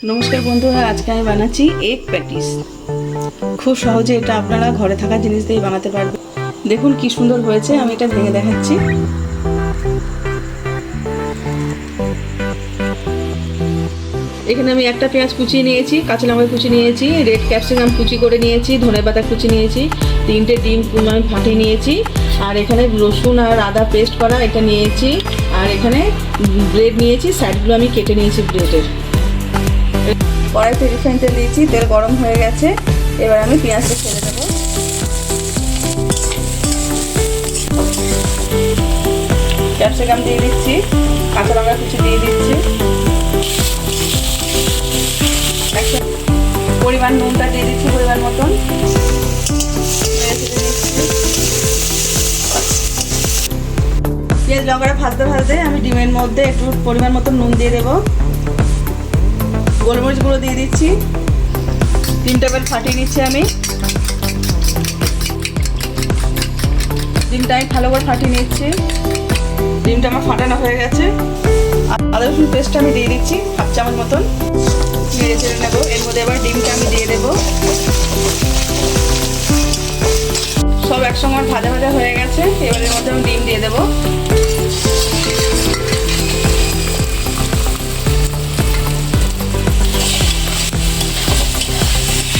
নমস্কার বন্ধুরা, আজকে আমি বানাচ্ছি এগ প্যাটিস। খুব সহজে এটা আপনারা ঘরে থাকা জিনিস দিয়ে বানাতে পারবেন। দেখুন কি সুন্দর হয়েছে, আমি এটা ভেঙে দেখাচ্ছি। এখানে আমি একটা পেঁয়াজ কুচিয়ে নিয়েছি, কাঁচা লঙ্কা কুচি নিয়েছি, রেড ক্যাপসিকাম কুচি করে নিয়েছি, ধনেপাতা কুচি নিয়েছি, 3টে ডিম আমি ফাটিয়ে নিয়েছি, আর এখানে রসুন আর আদা পেস্ট করা এটা নিয়েছি, আর এখানে ব্রেড নিয়েছি, সাইডগুলো আমি কেটে নিয়েছি ব্রেডের। কড়াইতে রিফাইন তেল দিয়েছি, তেল গরম হয়ে গেছে। এবার আমি পেঁয়াজটা ছেড়ে দেবো। ক্যাপসিকাম দিয়ে দিচ্ছি, কাঁচা লঙ্কা কুচি দিয়ে দিচ্ছি, পরিমাণ নুনটা দিয়ে দিচ্ছি পরিমাণ মতন। পেঁয়াজ লঙ্কাটা ভাজতে ভাজতে আমি ডিমের মধ্যে একটু পরিমাণ মতন নুন দিয়ে দেবো, গোলমরিচ গুঁড়ো দিয়ে দিচ্ছি, 3 টেবিল ফাটিয়ে নিচ্ছি আমি। ডিমটা আমি ভালো করে ফাটিয়ে নিচ্ছি। ডিমটা আমার ফাটানো হয়ে গেছে। আদা রসুন পেস্টটা আমি দিয়ে দিচ্ছি 1/2 চামচ মতন, নেড়ে চেড়ে নেবো। এর মধ্যে এবার ডিমটা আমি দিয়ে দেবো। সব একসঙ্গে ভাজা ভাজা হয়ে গেছে। এবার এর মধ্যে আমি ডিম দিয়ে দেবো।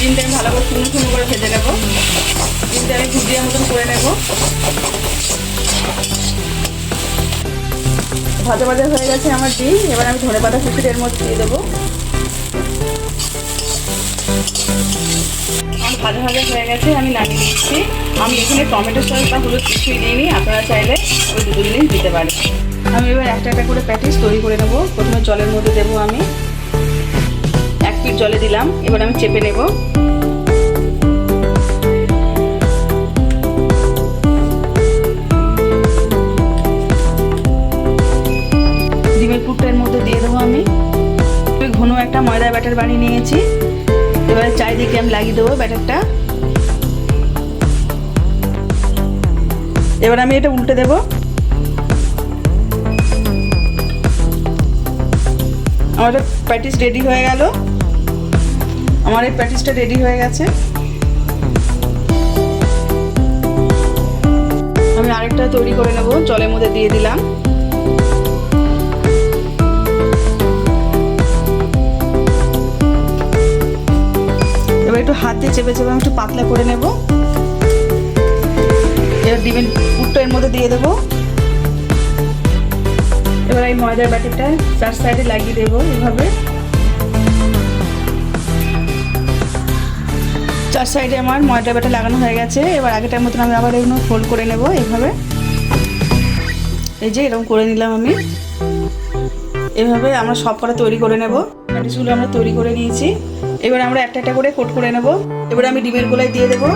ডিমটা আমি ভালো করে শুকনো করে ভেজে নেবো। ডিমটা আমি ভুজিয়ার মতন করে নেব। ভাজা ভাজা হয়ে গেছে আমার ডিম। এবার আমি ধনেপাতা কুচিটা এর মধ্যে দিয়ে দেবো। আমার ভাজা ভাজা হয়ে গেছে, আমি নামিয়ে নিচ্ছি। আমি এখানে টমেটো সস বা হলুদ কিছুই দিইনি, আপনারা চাইলে ওই দুটো জিনিস দিতে পারেন। আমি এবার একটা একটা করে প্যাটিস তৈরি করে নেব। প্রথমে জলের মধ্যে দেবো আমি 1 ফিট জলে দিলাম। এবার আমি চেপে নেব। ডিমের পুরটা এর মধ্যে দিয়ে দেবো আমি। ঘন একটা ময়দার ব্যাটার বানিয়ে নিয়েছি। এবারে চারিদিকে আমি লাগিয়ে দেবো ব্যাটারটা। এবার আমি এটা উল্টে দেবো। আমার প্যাটিস রেডি হয়ে গেল। আমার এই প্যাটিসটা রেডি হয়ে গেছে। আমি আরেকটা তৈরি করে নেব। জলের মধ্যে দিয়ে দিলাম। এবার একটু হাত দিয়ে চেপে চেপে আমি একটু পাতলা করে নেব। এবার ডিমের পুরটা এর মধ্যে দিয়ে দেবো। এবার এই ময়দার ব্যাটারটা 4 সাইডে লাগিয়ে দেবো এভাবে। 4 সাইডে আমার ময়দার ব্যাটার লাগানো হয়ে গেছে। এবার আগেটার মতন আমি আবার এগুলো ফোল্ড করে নেব এইভাবে। এই যে এরকম করে নিলাম আমি। এভাবে আমরা সব কটা তৈরি করে নেব। প্যাটিসগুলো আমরা তৈরি করে নিয়েছি। এবার আমরা একটা একটা করে কোট করে নেব। এবার আমি ডিমের গোলায় দিয়ে দেবো।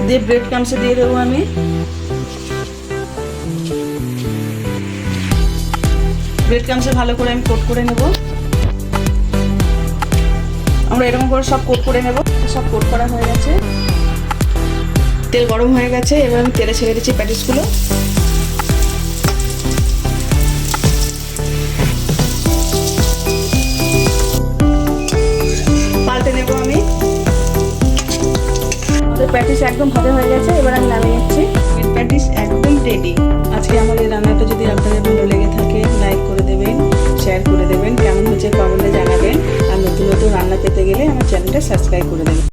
দিয়ে ব্রেড ক্রাম্বসে দিয়ে দেবো আমি। ব্রেড ক্রাম্বসে ভালো করে আমি কোট করে নেব। আমরা এরকম করে সব কোট করে নেব। সব কোট করা হয়ে গেছে। তেল গরম হয়ে গেছে। এবার আমি তেলে ছেড়ে দিচ্ছি প্যাটিসগুলো। পাল্টে নেব আমি। আমাদের প্যাটিস একদম ভাজা হয়ে গেছে। এবার আমি নামিয়ে নিচ্ছি। প্যাটিস একদম রেডি। আজকে আমার এই রান্নাটা যদি আপনাদের ভালো লেগে থাকে, লাইক করে দেবেন, শেয়ার করে দেবেন, কেমন হচ্ছে কমেন্টে জানাবেন। আর নতুন নতুন রান্না পেতে গেলে আমার চ্যানেলটা সাবস্ক্রাইব করে দেবেন।